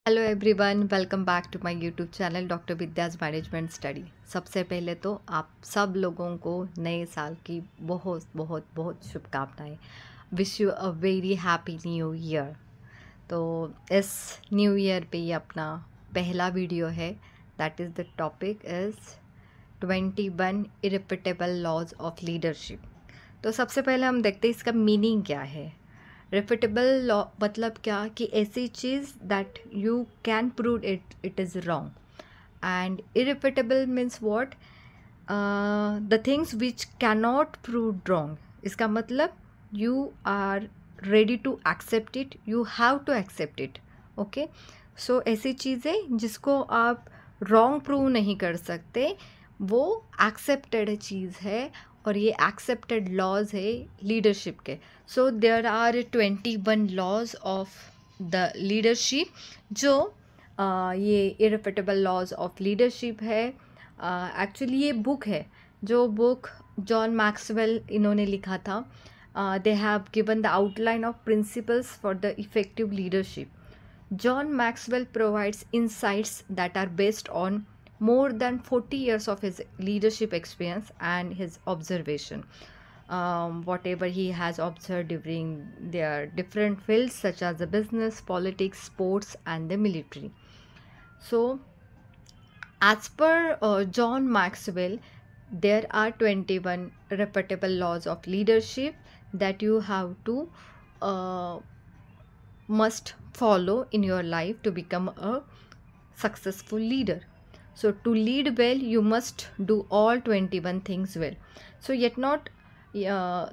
Hello everyone, welcome back to my YouTube channel doctor Vidya's management study. सबसे पहले तो आप सब लोगों को नए साल की बहुत बहुत बहुत शुभकामनाएं। Wish you a very happy new year. तो इस न्यू ईयर पे ये अपना पहला वीडियो है। That is the topic is 21 irrefutable laws of leadership. तो सबसे पहले हम देखते हैं इसका मीनिंग क्या है। रेफिटेबल लॉ मतलब क्या कि ऐसी चीज़ that you can prove it is wrong. And irrefutable means what, the things which cannot prove wrong. इसका मतलब you are ready to accept it, you have to accept it. Okay, so ऐसी चीज़ें जिसको आप रॉन्ग प्रूव नहीं कर सकते वो एक्सेप्टेड चीज़ है, और ये एक्सेप्टेड लॉज है लीडरशिप के। So there are 21 laws of the leadership जो ये इरिफिटेबल लॉज ऑफ लीडरशिप है। एक्चुअली ये बुक है, जो बुक जॉन मैक्सवेल इन्होंने लिखा था। They have given the outline of principles for the effective leadership. John Maxwell provides insights that are based on more than 40 years of his leadership experience and his observation. Whatever he has observed during their different fields such as the business, politics, sports, and the military. So, as per John Maxwell, there are 21 reputable laws of leadership that you have to uh, must follow in your life to become a successful leader. So to lead well, you must do all 21 things well. So yet not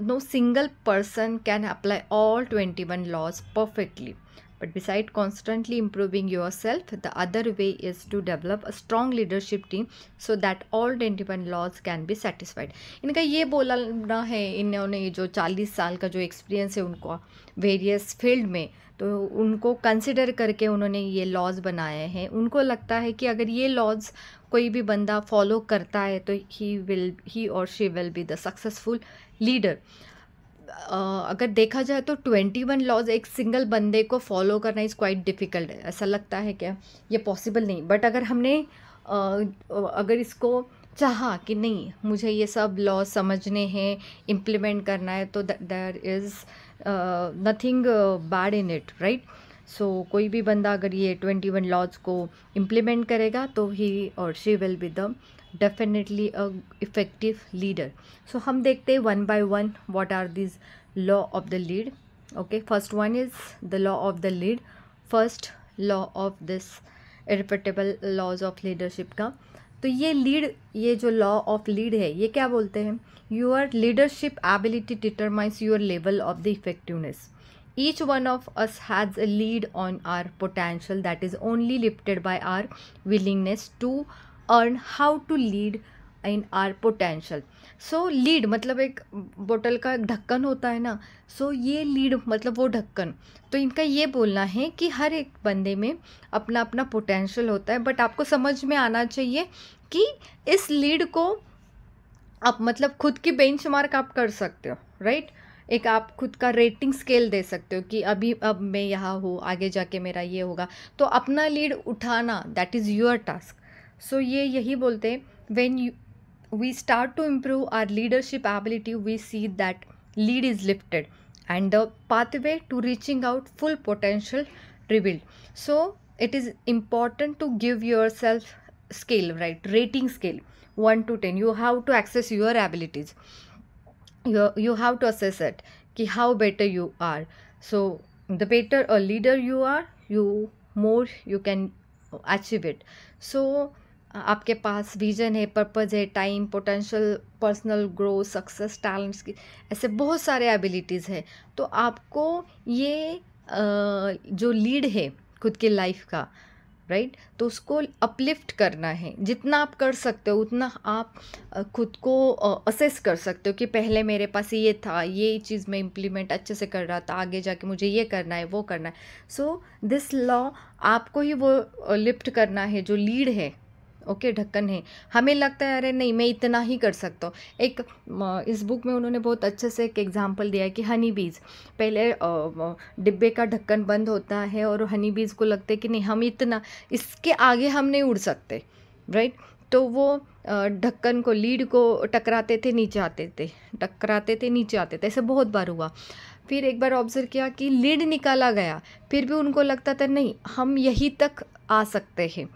no single person can apply all 21 laws perfectly. But beside constantly improving yourself, the other way is to develop a strong leadership team so that all 21 laws can be satisfied. इनका ये बोलना है, इन्होंने जो 40 साल का जो experience है उनको वेरियस फील्ड में, तो उनको कंसिडर करके उन्होंने ये लॉज बनाए हैं। उनको लगता है कि अगर ये लॉज कोई भी बंदा फॉलो करता है तो ही और she will be the successful leader. अगर देखा जाए तो 21 लॉज एक सिंगल बंदे को फॉलो करना इज़ क्वाइट डिफ़िकल्ट है। ऐसा लगता है क्या ये पॉसिबल नहीं, बट अगर हमने अगर इसको चाहा कि नहीं मुझे ये सब लॉ समझने हैं, इम्प्लीमेंट करना है, तो there is nothing bad in it, right. So कोई भी बंदा अगर ये 21 लॉज को इम्प्लीमेंट करेगा तो ही और she will be the definitely a effective leader. So हम देखते हैं one by one what are this law of the lead. Okay, first one is the law of the lead. First law of this irrefutable laws of leadership का, तो ये जो law of lead है ये क्या बोलते हैं, your leadership ability determines your level of the effectiveness. Each one of us has a lead on our potential that is only lifted by our willingness to earn how to lead in our potential. So lead मतलब एक बोतल का ढक्कन होता है ना, so ये lead मतलब वो ढक्कन। तो इनका ये बोलना है कि हर एक बंदे में अपना अपना पोटेंशियल होता है, बट आपको समझ में आना चाहिए कि इस लीड को आप मतलब खुद की बेंचमार्क आप कर सकते हो, राइट। एक आप खुद का रेटिंग स्केल दे सकते हो कि अब मैं यहाँ हूँ, आगे जाके मेरा ये होगा, तो अपना लीड उठाना दैट इज़ योर टास्क। सो ये यही बोलते हैं, when we start to improve our leadership ability, we see that lead is lifted and the pathway to reaching out full potential revealed. So it is important to give yourself scale, right, rating scale 1 to 10. You have to access your abilities, you have to assess it कि how better you are. So the better a leader you are, you more you can achieve it. So आपके पास vision है, purpose है, time, potential, personal growth, success, talents की ऐसे बहुत सारे abilities है। तो आपको ये जो लीड है खुद की लाइफ का, राइट, तो उसको अपलिफ्ट करना है। जितना आप कर सकते हो उतना आप खुद को असेस कर सकते हो कि पहले मेरे पास ये था, ये चीज़ मैं इम्प्लीमेंट अच्छे से कर रहा था, आगे जाके मुझे ये करना है, वो करना है। सो दिस लॉ आपको ही वो लिफ्ट करना है जो लीड है। ओके, ढक्कन है, हमें लगता है अरे नहीं मैं इतना ही कर सकता हूँ। एक इस बुक में उन्होंने बहुत अच्छे से एक एग्जांपल दिया है कि हनी बीज, पहले डिब्बे का ढक्कन बंद होता है और हनी बीज को लगता है कि नहीं हम इतना, इसके आगे हम नहीं उड़ सकते, राइट। तो वो ढक्कन को, लीड को टकराते थे, नीचे आते थे, टकराते थे, नीचे आते थे, ऐसे बहुत बार हुआ। फिर एक बार ऑब्जर्व किया कि लीड निकाला गया, फिर भी उनको लगता था नहीं हम यहीं तक आ सकते हैं,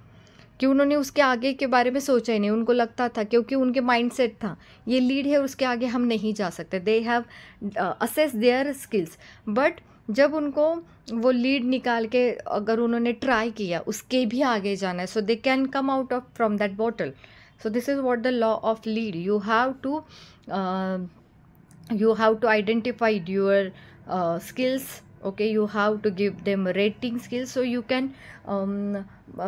कि उन्होंने उसके आगे के बारे में सोचा ही नहीं। उनको लगता था, क्योंकि उनके माइंडसेट था ये लीड है, उसके आगे हम नहीं जा सकते। They have assess their skills, but जब उनको वो लीड निकाल के अगर उन्होंने ट्राई किया उसके भी आगे जाना है, so they can come out of from that bottle. So this is what the law of lead, you have to identify your skills, okay, you have to give them rating skills, so you can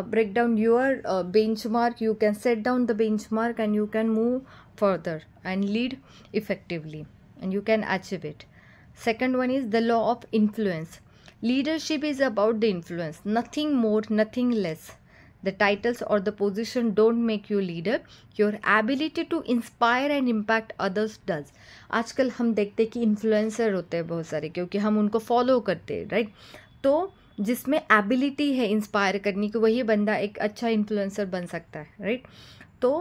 break down your benchmark, you can set down the benchmark and you can move further and lead effectively and you can achieve it. Second one is the law of influence. Leadership is about the influence, nothing more, nothing less. The titles or the position don't make you leader, your ability to inspire and impact others does. आजकल हम देखते हैं कि influencer होते हैं बहुत सारे, क्योंकि हम उनको फॉलो करते हैं, राइट। तो जिसमें एबिलिटी है इंस्पायर करने की, वही बंदा एक अच्छा इन्फ्लुएंसर बन सकता है, राइट। तो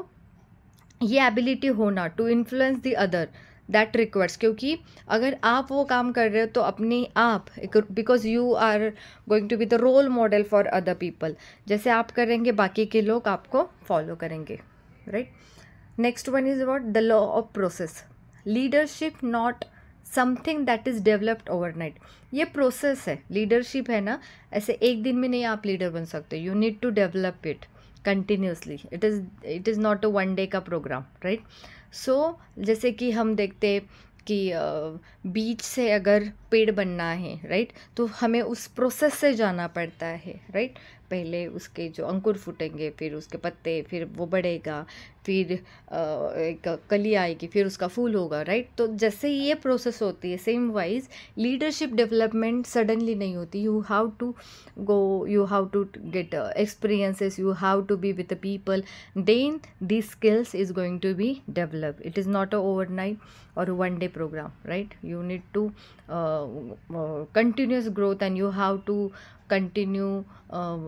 ये एबिलिटी होना to influence the other, that requires, क्योंकि अगर आप वो काम कर रहे हो तो अपने आप, because you are going to be the role model for other people, जैसे आप करेंगे बाकी के लोग आपको फॉलो करेंगे, right. Next one is what the law of process. Leadership not something that is developed overnight, ये प्रोसेस है। लीडरशिप है ना, ऐसे एक दिन में नहीं आप लीडर बन सकते, you need to develop it continuously, it is not a one day का प्रोग्राम, राइट। सो जैसे कि हम देखते कि बीज से अगर पेड़ बनना है, राइट, तो हमें उस प्रोसेस से जाना पड़ता है, राइट। पहले उसके जो अंकुर फूटेंगे, फिर उसके पत्ते, फिर वो बढ़ेगा, फिर एक कली आएगी, फिर उसका फूल होगा, राइट। तो जैसे ये प्रोसेस होती है, same wise leadership development suddenly नहीं होती। You have to go, you have to get experiences, you have to be with the people, then these skills is going to be developed. It is not a overnight or a one day program, right? You need to continuous growth, and you have to continue,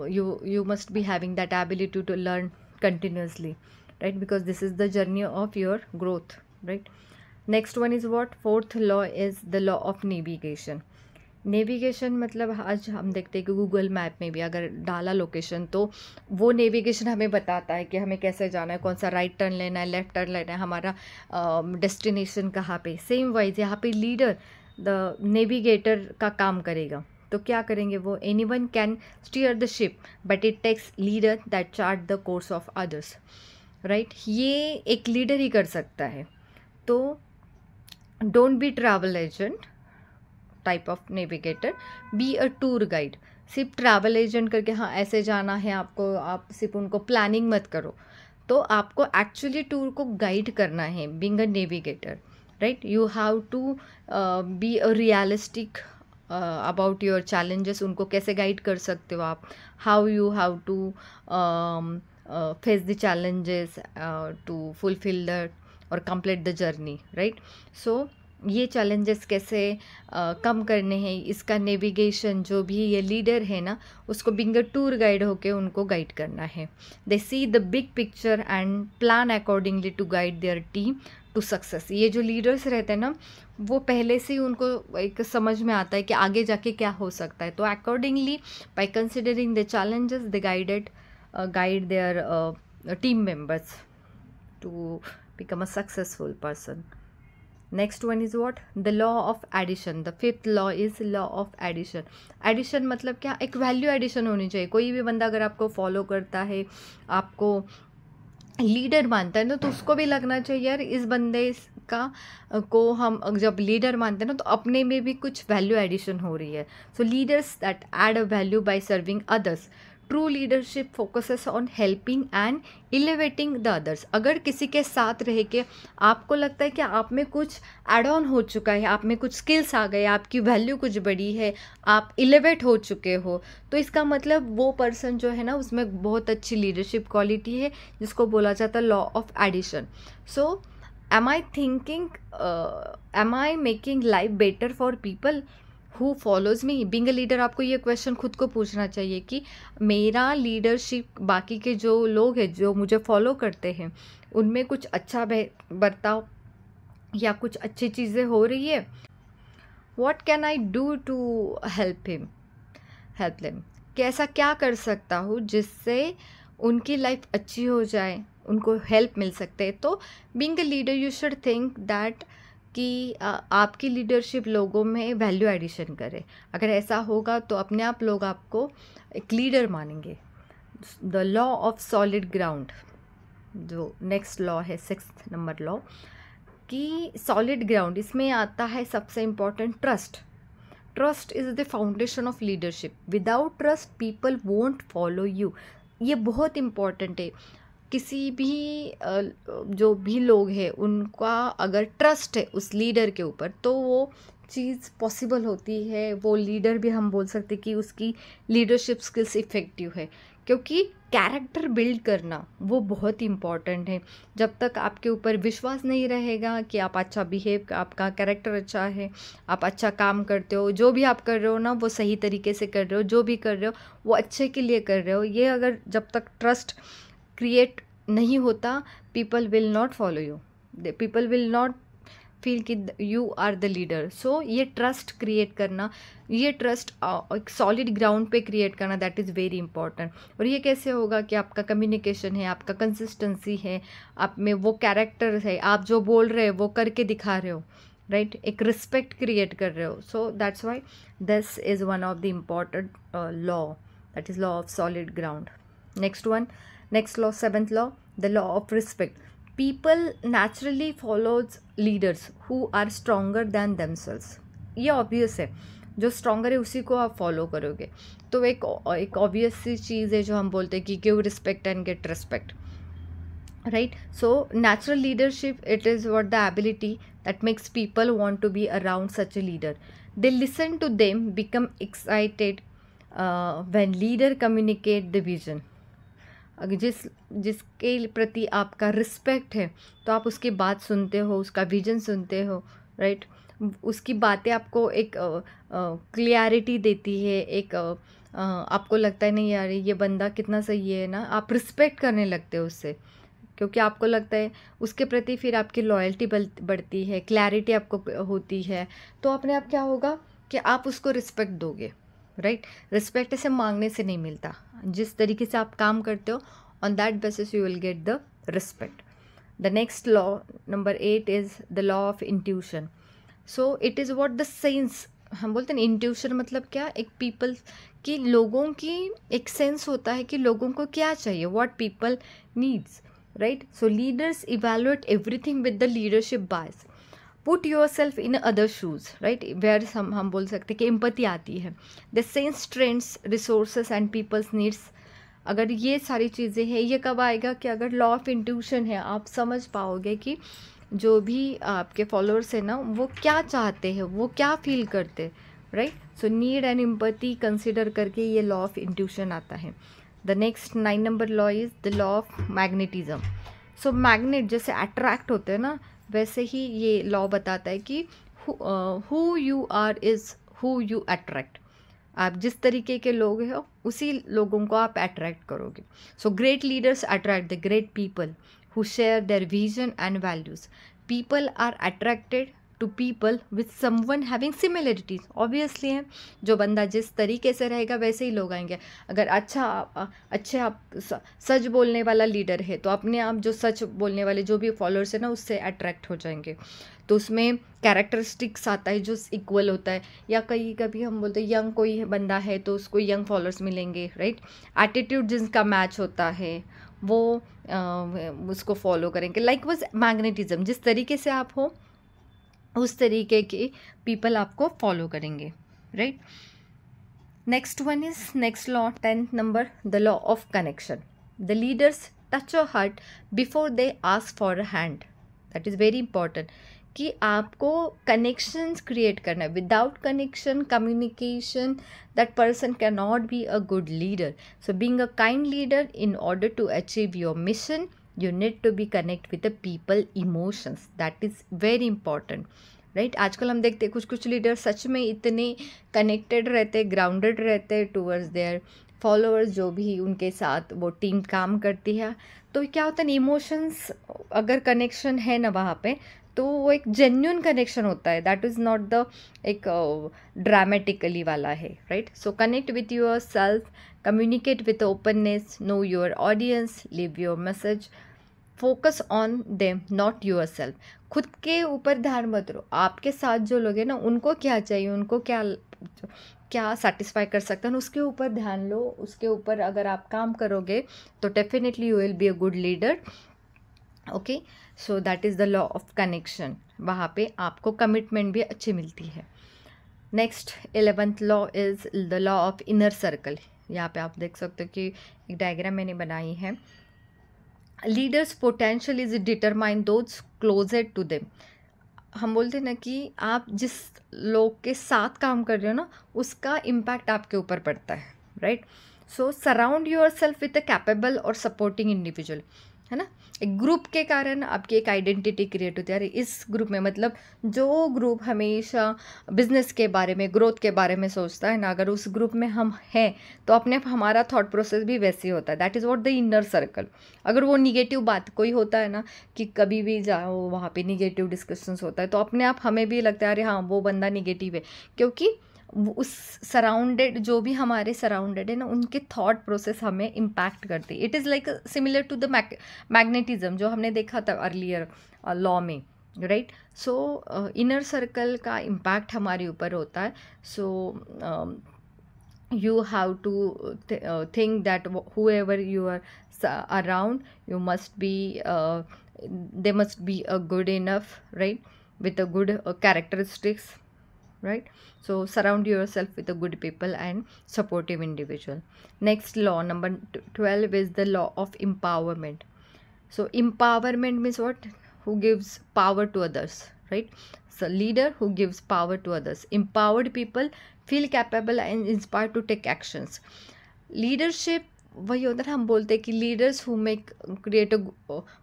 you must be having that ability to learn continuously, right? Because this is the journey of your growth, right? Next one is what? Fourth law is the law of navigation. Navigation मतलब आज हम देखते हैं कि Google map में भी अगर डाला लोकेशन, तो वो नेविगेशन हमें बताता है कि हमें कैसे जाना है, कौन सा राइट टर्न लेना है, लेफ्ट टर्न लेना है, हमारा डेस्टिनेशन कहाँ पे। सेम वाइज यहाँ पे लीडर द नेविगेटर का काम करेगा। तो क्या करेंगे वो? Anyone can steer the ship but it takes leader that chart the course of others, right. ये एक लीडर ही कर सकता है। तो don't be travel agent type of navigator, be a tour guide. सिर्फ ट्रैवल एजेंट करके हाँ ऐसे जाना है आपको, आप सिर्फ उनको प्लानिंग मत करो, तो आपको एक्चुअली टूर को गाइड करना है, being a navigator, right. You have to be a realistic about your challenges, उनको कैसे गाइड कर सकते हो आप, how you have to face the challenges to fulfil the और complete the journey, right. So ये चैलेंजेस कैसे कम करने हैं, इसका नेविगेशन जो भी ये लीडर है ना, उसको बिंग अ टूर गाइड होके उनको गाइड करना है। They see the big picture and plan accordingly to guide their team to success. ये जो लीडर्स रहते हैं ना, वो पहले से ही उनको एक समझ में आता है कि आगे जाके क्या हो सकता है, तो accordingly by considering the challenges they guide their team members to become a successful person. Next one is what? The law of addition. The fifth law is law of addition. Addition मतलब क्या? एक value addition होनी चाहिए। कोई भी बंदा अगर आपको फॉलो करता है, आपको लीडर मानता है ना, तो उसको भी लगना चाहिए यार इस बंदे का को हम जब लीडर मानते हैं ना, तो अपने में भी कुछ वैल्यू एडिशन हो रही है। So leaders that add a value by serving others true leadership focuses on helping and elevating the others. अगर किसी के साथ रह के आपको लगता है कि आप में कुछ एड ऑन हो चुका है, आप में कुछ स्किल्स आ गए, आपकी वैल्यू कुछ बड़ी है, आप एलिवेट हो चुके हो, तो इसका मतलब वो पर्सन जो है ना उसमें बहुत अच्छी लीडरशिप क्वालिटी है, जिसको बोला जाता है law of addition. So am I thinking, am I making life better for people who follows me? Being a leader, आपको ये क्वेश्चन खुद को पूछना चाहिए कि मेरा लीडरशिप बाकी के जो लोग हैं जो मुझे फॉलो करते हैं उनमें कुछ अच्छा बर्ताव या कुछ अच्छी चीज़ें हो रही है। What can I do to help them? कि ऐसा क्या कर सकता हूँ जिससे उनकी लाइफ अच्छी हो जाए, उनको हेल्प मिल सकते हैं। तो being a leader you should think that कि आपकी लीडरशिप लोगों में वैल्यू एडिशन करे। अगर ऐसा होगा तो अपने आप लोग आपको एक लीडर मानेंगे। The law of solid ground, जो नेक्स्ट लॉ है 6th नंबर लॉ, कि सॉलिड ग्राउंड, इसमें आता है सबसे important trust. Trust is the foundation of leadership. Without trust people won't follow you. ये बहुत इम्पॉर्टेंट है। किसी भी जो भी लोग हैं उनका अगर ट्रस्ट है उस लीडर के ऊपर तो वो चीज़ पॉसिबल होती है। वो लीडर भी हम बोल सकते कि उसकी लीडरशिप स्किल्स इफ़ेक्टिव है, क्योंकि कैरेक्टर बिल्ड करना वो बहुत इम्पॉर्टेंट है। जब तक आपके ऊपर विश्वास नहीं रहेगा कि आप अच्छा बिहेव, आपका कैरेक्टर अच्छा है, आप अच्छा काम करते हो, जो भी आप कर रहे हो ना वो सही तरीके से कर रहे हो, जो भी कर रहे हो वो अच्छे के लिए कर रहे हो, ये अगर जब तक ट्रस्ट क्रिएट नहीं होता, people will not follow you, people will not feel कि यू आर द लीडर। सो ये ट्रस्ट क्रिएट करना, ये ट्रस्ट एक सॉलिड ग्राउंड पे क्रिएट करना, दैट इज़ वेरी इंपॉर्टेंट। और ये कैसे होगा कि आपका कम्युनिकेशन है, आपका कंसिस्टेंसी है, आप में वो कैरेक्टर है, आप जो बोल रहे हो वो करके दिखा रहे हो, राइट एक रिस्पेक्ट क्रिएट कर रहे हो। So that's why this is one of the important law, that is law of solid ground. Next law, 7th law, the law of respect. People naturally follows leaders who are stronger than themselves. ये obvious है, जो stronger है उसी को आप follow करोगे। तो एक ऑब्वियस सी चीज़ है जो हम बोलते हैं कि give respect and get respect, right. So natural leadership, it is what the ability that makes people want to be around such a leader. They listen to them, become excited when leader communicate the vision. अगर जिसके प्रति आपका respect है तो आप उसकी बात सुनते हो, उसका विजन सुनते हो, राइट। उसकी बातें आपको एक क्लियरिटी देती है, एक आपको लगता है नहीं यार ये बंदा कितना सही है ना, आप रिस्पेक्ट करने लगते हो उससे, क्योंकि आपको लगता है उसके प्रति फिर आपकी लॉयल्टी बढ़ती है, क्लैरिटी आपको होती है। तो अपने आप क्या होगा कि आप उसको रिस्पेक्ट दोगे, राइट। रिस्पेक्ट ऐसे मांगने से नहीं मिलता, जिस तरीके से आप काम करते हो on that basis you will get the respect. The next law number 8 is the law of intuition. So it is what the sense, हम बोलते हैं इंट्यूशन मतलब क्या, एक पीपल की, लोगों की एक सेंस होता है कि लोगों को क्या चाहिए, what people needs, right. So leaders evaluate everything with the leadership bias. Put your self in other shoes, right, where हम बोल सकते हैं कि एम्पैथी आती है। The sense trends, resources and people's needs. अगर ये सारी चीज़ें हैं, ये कब आएगा कि अगर लॉ ऑफ इंट्यूशन है, आप समझ पाओगे कि जो भी आपके फॉलोअर्स हैं ना वो क्या चाहते हैं, वो क्या फील करते, right. So need and empathy consider करके ये लॉ ऑफ इंट्यूशन आता है। The next 9 number law is the law of magnetism. So magnet जैसे अट्रैक्ट होते हैं ना, वैसे ही ये लॉ बताता है कि who you are is who you attract. आप जिस तरीके के लोग हो उसी लोगों को आप अट्रैक्ट करोगे। So great leaders attract the great people who share their vision and values. People are attracted to people with someone having similarities. Obviously है, जो बंदा जिस तरीके से रहेगा वैसे ही लोग आएंगे। अगर अच्छे आप सच बोलने वाला लीडर है तो अपने आप जो सच बोलने वाले जो भी फॉलोअर्स है ना उससे अट्रैक्ट हो जाएंगे। तो उसमें कैरेक्टरिस्टिक्स आता है जो इक्वल होता है, या कभी हम बोलते हैं यंग कोई बंदा है तो उसको यंग फॉलोअर्स मिलेंगे, राइट। एटीट्यूड जिनका मैच होता है वो उसको फॉलो करेंगे। लाइक वाज मैग्नेटिज्म, जिस तरीके से आप हो उस तरीके के पीपल आपको फॉलो करेंगे, right. Next one is next law, 10th number, the law of connection. The leaders touch your heart before they ask for a hand. That is very important कि आपको connections create करना है. Without connection, communication, that person cannot be a good leader. So being a kind leader, in order to achieve your mission, you need to be connect with the people emotions. That is very important. Right आजकल हम देखते हैं कुछ कुछ leader सच में इतने connected रहते, grounded रहते टूवर्ड्स देयर फॉलोअर्स, जो भी उनके साथ वो टीम काम करती है. तो क्या होता है, इमोशंस अगर कनेक्शन है ना वहाँ पे, तो वो एक जेन्युइन कनेक्शन होता है. दैट इज़ नॉट द एक ड्रामेटिकली वाला है. Right, so connect with your self, communicate with openness, know your audience, live your message, focus on them not your self. खुद के ऊपर ध्यान मत दो, आपके साथ जो लोग हैं ना उनको क्या चाहिए, उनको क्या क्या सेटिस्फाई कर सकते हैं, उसके ऊपर ध्यान लो. उसके ऊपर अगर आप काम करोगे तो definitely you will be a good leader. Okay, so that is the law of connection. वहाँ पे आपको कमिटमेंट भी अच्छी मिलती है. Next 11th law is the law of inner circle. यहाँ पे आप देख सकते हो कि एक डायग्राम मैंने बनाई है. Leaders potential is determine those closed to them. हम बोलते हैं ना कि आप जिस लोग के साथ काम कर रहे हो ना, उसका इम्पैक्ट आपके ऊपर पड़ता है. Right, so surround your self with a capable और सपोर्टिंग इंडिविजुअल, है ना. एक ग्रुप के कारण आपकी एक आइडेंटिटी क्रिएट होती है. अरे इस ग्रुप में, मतलब जो ग्रुप हमेशा बिजनेस के बारे में, ग्रोथ के बारे में सोचता है ना, अगर उस ग्रुप में हम हैं तो अपने हमारा थॉट प्रोसेस भी वैसे ही होता है. That is what the inner circle. अगर वो निगेटिव बात कोई होता है ना, कि कभी भी जाओ वहाँ पे निगेटिव डिस्कशंस होता है, तो अपने आप हमें भी लगता है अरे हाँ वो बंदा निगेटिव है, क्योंकि उस सराउंडेड, जो भी हमारे सराउंडेड है ना, उनके थॉट प्रोसेस हमें इम्पैक्ट करती है. It is like similar to the magnetism जो हमने देखा था अर्लियर लॉ में. राइट, सो इनर सर्कल का इम्पैक्ट हमारे ऊपर होता है. सो you have to think that whoever you are around, you must be they must be a good enough, right, with a good characteristics. Right, so surround yourself with a good people and supportive individual. Next law, number 12, is the law of empowerment. So empowerment means what? Who gives power to others, right? So leader who gives power to others. Empowered people feel capable and inspired to take actions. Leadership वही होता है, हम बोलते हैं कि leaders who make create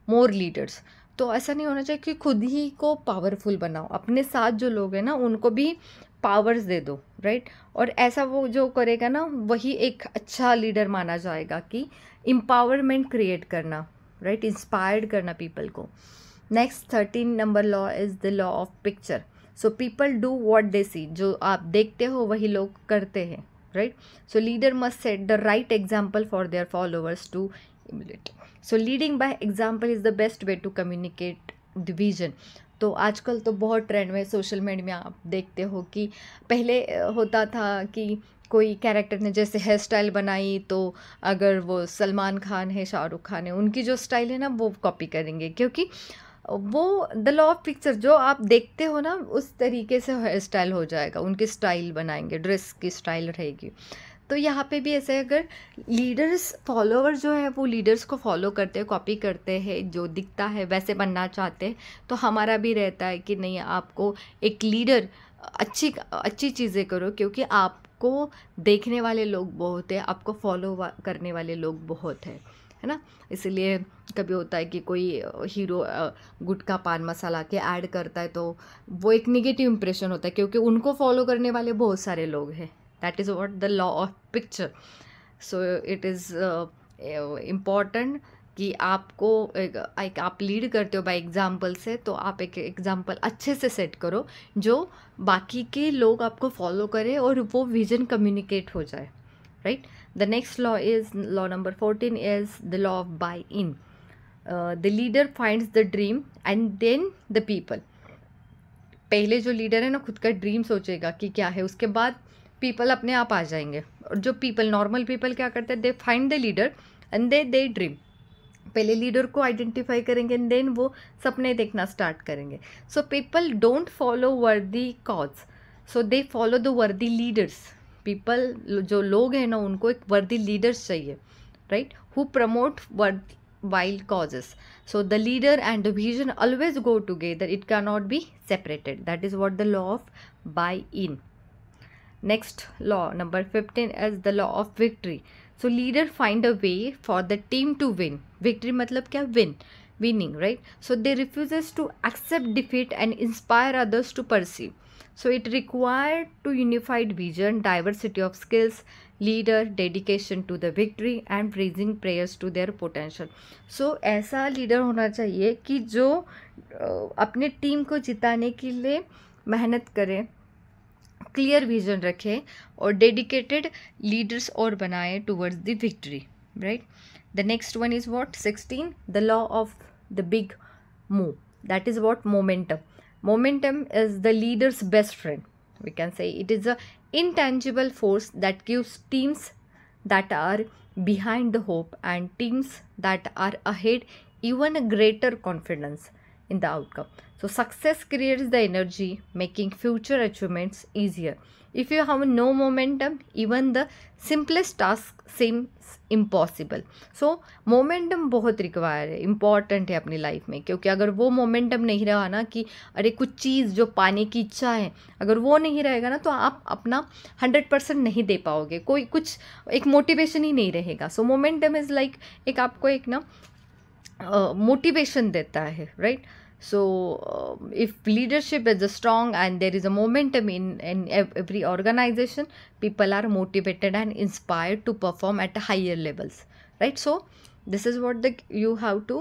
more leaders. तो ऐसा नहीं होना चाहिए कि खुद ही को पावरफुल बनाओ, अपने साथ जो लोग हैं ना उनको भी पावर्स दे दो. राइट, और ऐसा वो जो करेगा ना वही एक अच्छा लीडर माना जाएगा, कि एम्पावरमेंट क्रिएट करना, राइट, इंस्पायर्ड करना पीपल को. Next 13 number law is the law of picture. So people do what they see. जो आप देखते हो वही लोग करते हैं. Right, so leader must set the right example for their followers to imitate. So leading by example is the best way to communicate the vision. तो आजकल तो बहुत ट्रेंड में सोशल मीडिया में आप देखते हो कि पहले होता था कि कोई कैरेक्टर ने जैसे हेयर स्टाइल बनाई, तो अगर वो सलमान खान है, शाहरुख खान है, उनकी जो स्टाइल है ना वो कॉपी करेंगे, क्योंकि वो द लॉ ऑफ पिक्चर, जो आप देखते हो ना उस तरीके से हेयर स्टाइल हो जाएगा, उनकी स्टाइल बनाएंगे, ड्रेस की स्टाइल रहेगी. तो यहाँ पे भी ऐसे, अगर लीडर्स फॉलोअर्स जो है वो लीडर्स को फॉलो करते हैं, कॉपी करते हैं, जो दिखता है वैसे बनना चाहते हैं, तो हमारा भी रहता है कि नहीं, आपको एक लीडर अच्छी चीज़ें करो, क्योंकि आपको देखने वाले लोग बहुत हैं, आपको फॉलो करने वाले लोग बहुत हैं, है ना. इसलिए कभी होता है कि कोई हीरो गुटखा पान मसाला के ऐड करता है, तो वो एक निगेटिव इंप्रेशन होता है, क्योंकि उनको फॉलो करने वाले बहुत सारे लोग हैं. That is what the law of picture. So it is important कि आपको एक आप लीड करते हो बाय एग्जाम्पल से, तो आप एक एग्जाम्पल अच्छे से सेट करो जो बाकी के लोग आपको फॉलो करें और वो विजन कम्युनिकेट हो जाए. Right, the next law is law number 14 is the law of buy in. The leader finds the dream and then the people. पहले जो लीडर है ना खुद का ड्रीम सोचेगा कि क्या है, उसके बाद पीपल अपने आप आ जाएंगे. और जो पीपल, नॉर्मल पीपल क्या करते हैं, they find the leader and they dream. पहले लीडर को आइडेंटिफाई करेंगे एंड देन वो सपने देखना स्टार्ट करेंगे. सो पीपल डोंट फॉलो वर्दी cause, so they follow the वर्दी लीडर्स. पीपल, जो लोग हैं ना, उनको एक वर्दी लीडर्स चाहिए, right, who promote worthwhile causes. So the leader and the vision always go together. It cannot be separated. That is what the law of buy-in. Next law, number 15, is the law of victory. So leader find a way for the team to win. Victory मतलब क्या? Win, winning, right? So they refuses to accept defeat and inspire others to pursue. So it required to unified vision, diversity of skills, leader, dedication to the victory and raising prayers to their potential. So ऐसा leader होना चाहिए कि जो अपने team को जिताने के लिए मेहनत करे, क्लियर विजन रखे और डेडिकेटेड लीडर्स और बनाए towards the victory, right. The next one is what? 16, the law of the big move. That is what? Momentum. Momentum is the leader's best friend. We can say it is a intangible force that gives teams that are behind the hope and teams that are ahead even a greater confidence in the outcome. So success creates the energy, making future achievements easier. If you have no momentum, even the simplest task seems impossible. So momentum बहुत require है, important है अपनी life में, क्योंकि अगर वो momentum नहीं रहा ना कि अरे कुछ चीज़ जो पाने की इच्छा है, अगर वो नहीं रहेगा ना तो आप अपना 100% नहीं दे पाओगे, कोई कुछ एक मोटिवेशन ही नहीं रहेगा. सो मोमेंटम इज़ लाइक एक आपको एक ना मोटिवेशन देता है, right. So if leadership is strong and there is a momentum in every organization, people are motivated and inspired to perform at higher levels, right. So this is what you have to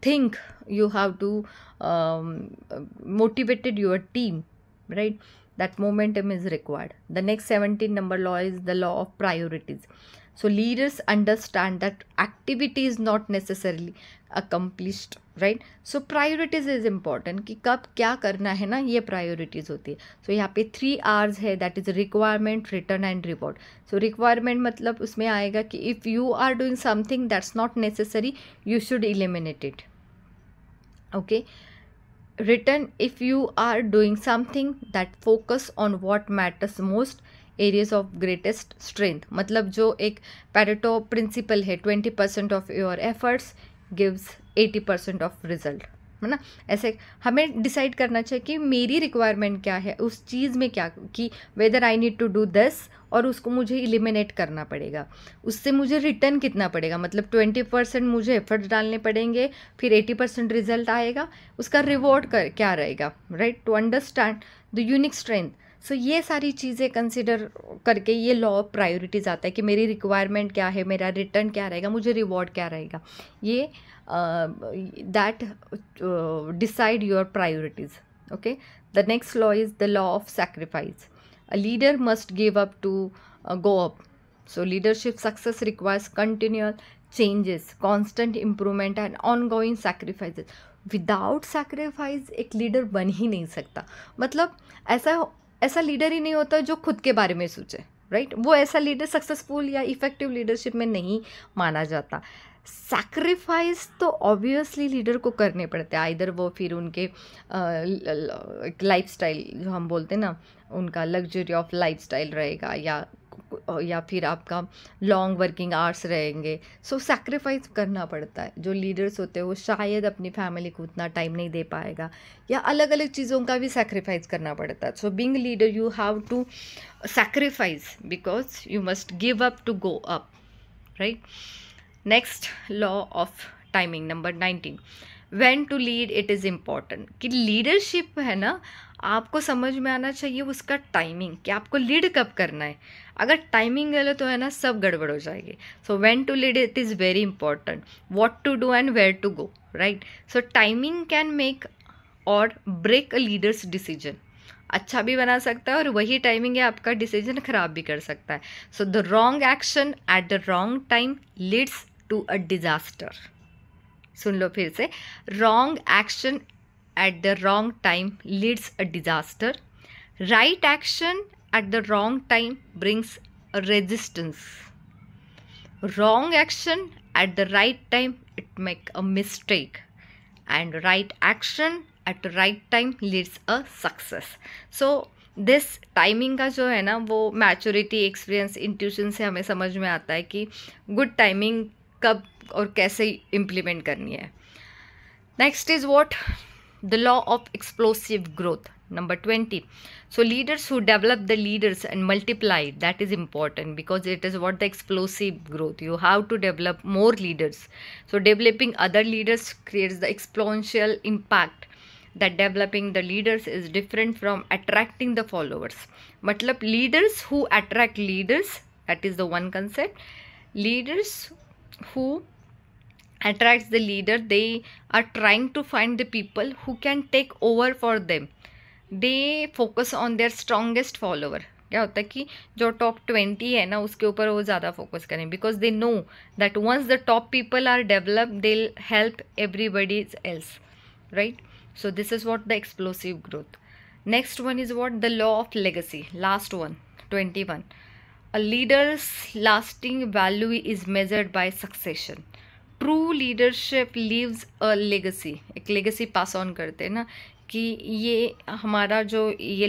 think. You have to motivate your team, right. That momentum is required. The next 17 number law is the law of priorities. So leaders understand that activity is not necessarily accomplished, right. So priorities is important कि कब क्या करना है ना, ये priorities होती है. So यहाँ पे 3 R's है, that is requirement, return and reward. So requirement मतलब उसमें आएगा कि if you are doing something that's not necessary, you should eliminate it. Okay. Return, if you are doing something that focus on what matters most, areas of greatest strength. मतलब जो एक Pareto principle है, 20% of your efforts gives 80% of result, है ना. ऐसे हमें decide करना चाहिए कि मेरी रिक्वायरमेंट क्या है उस चीज़ में, क्या कि whether I need to do this, और उसको मुझे एलिमिनेट करना पड़ेगा. उससे मुझे रिटर्न कितना पड़ेगा, मतलब 20% मुझे एफर्ट्स डालने पड़ेंगे, फिर 80% रिजल्ट आएगा, उसका रिवॉर्ड क्या रहेगा, right. To understand the unique strength. So ये सारी चीज़ें कंसिडर करके ये लॉ ऑफ प्रायोरिटीज़ आता है कि मेरी रिक्वायरमेंट क्या है, मेरा रिटर्न क्या रहेगा, मुझे रिवॉर्ड क्या रहेगा. ये that decide your priorities. Okay. The next law is the law of sacrifice. A leader must give up to go up. So leadership success requires continual changes, constant improvement and ongoing sacrifices. Without sacrifice एक leader बन ही नहीं सकता. मतलब ऐसा leader ही नहीं होता जो खुद के बारे में सोचे, राइट. वो ऐसा लीडर सक्सेसफुल या इफेक्टिव लीडरशिप में नहीं माना जाता. सैक्रिफाइस तो ऑब्वियसली लीडर को करने पड़ते हैं, आइदर वो फिर उनके लाइफस्टाइल जो हम बोलते हैं ना, उनका लग्जरी ऑफ लाइफस्टाइल रहेगा, या फिर आपका लॉन्ग वर्किंग आवर्स रहेंगे. सो सैक्रिफाइस करना पड़ता है. जो लीडर्स होते हैं वो शायद अपनी फैमिली को उतना टाइम नहीं दे पाएगा, या अलग अलग चीज़ों का भी सैक्रिफाइस करना पड़ता है. So being leader you have to sacrifice because you must give up to go up, right. Next law of timing, number 19. When to lead it is important. कि लीडरशिप है ना, आपको समझ में आना चाहिए उसका टाइमिंग, कि आपको लीड कब करना है. अगर टाइमिंग गलत तो है ना, सब गड़बड़ हो जाएगी. So when to lead it is very important. What to do and where to go, right. So timing can make or break a leaders decision. अच्छा भी बना सकता है और वही टाइमिंग है आपका डिसीजन खराब भी कर सकता है. So the wrong action at the wrong time leads to a disaster. सुन लो फिर से. Wrong action at the wrong time leads a disaster. Right action at the wrong time brings a resistance. Wrong action at the right time, it make a mistake. And right action at the right time leads a success. So this timing का जो है ना वो maturity, experience, intuition से हमें समझ में आता है कि गुड टाइमिंग कब और कैसे इम्प्लीमेंट करनी है. Next is what? The law of explosive growth. Number 20. So leaders who develop the leaders and multiply, that is important because it is what the explosive growth. You have to develop more leaders. So developing other leaders creates the exponential impact. That developing the leaders is different from attracting the followers. मतलब leaders who attract leaders, that is the one concept. Leaders who attracts the leader, they are trying to find the people who can take over for them. They focus on their strongest follower. क्या होता है कि जो top 20 है ना उसके ऊपर वो ज़्यादा फोकस करें, because they know that once the top people are develop they help everybody else, right? So this is what the explosive growth. Next one is what? The law of legacy. Last one, 21. A leaders lasting value is measured by succession. True leadership leaves a legacy. एक legacy pass on करते हैं ना कि ये हमारा जो ये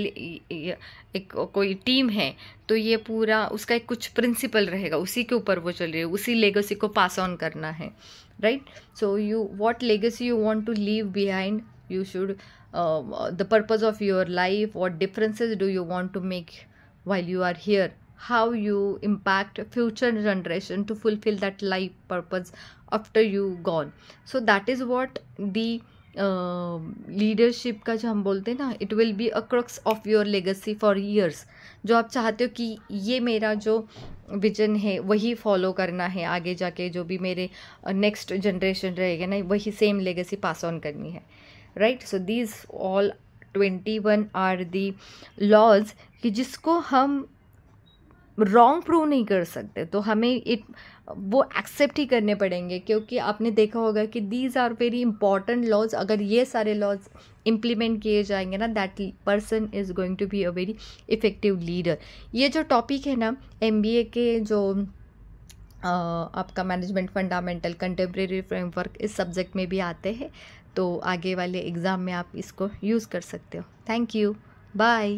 एक कोई टीम है तो ये पूरा उसका एक कुछ प्रिंसिपल रहेगा, उसी के ऊपर वो चल रही है, उसी लेगेसी को पास ऑन करना है, right? So you what legacy you want to leave behind, you should the purpose of your life, what differences do you want to make while you are here, how you impact future generation to fulfill that life purpose after you gone. So that is what the leadership का जो हम बोलते हैं ना, it will be a crux of your legacy for years. जो आप चाहते हो कि ये मेरा जो विजन है वही फॉलो करना है आगे जाके, जो भी मेरे नेक्स्ट जनरेशन रहेगा ना वही सेम लेगेसी पास ऑन करनी है, right? So these all 21 are the laws कि जिसको हम रॉन्ग प्रूव नहीं कर सकते, तो हमें वो एक्सेप्ट ही करने पड़ेंगे, क्योंकि आपने देखा होगा कि these are very important laws. अगर ये सारे लॉज इम्प्लीमेंट किए जाएंगे ना, that person is going to be a very effective leader. ये जो टॉपिक है ना MBA के जो आपका मैनेजमेंट फंडामेंटल कंटेम्प्रेरी फ्रेमवर्क इस सब्जेक्ट में भी आते हैं, तो आगे वाले एग्ज़ाम में आप इसको यूज़ कर सकते हो. Thank you, bye.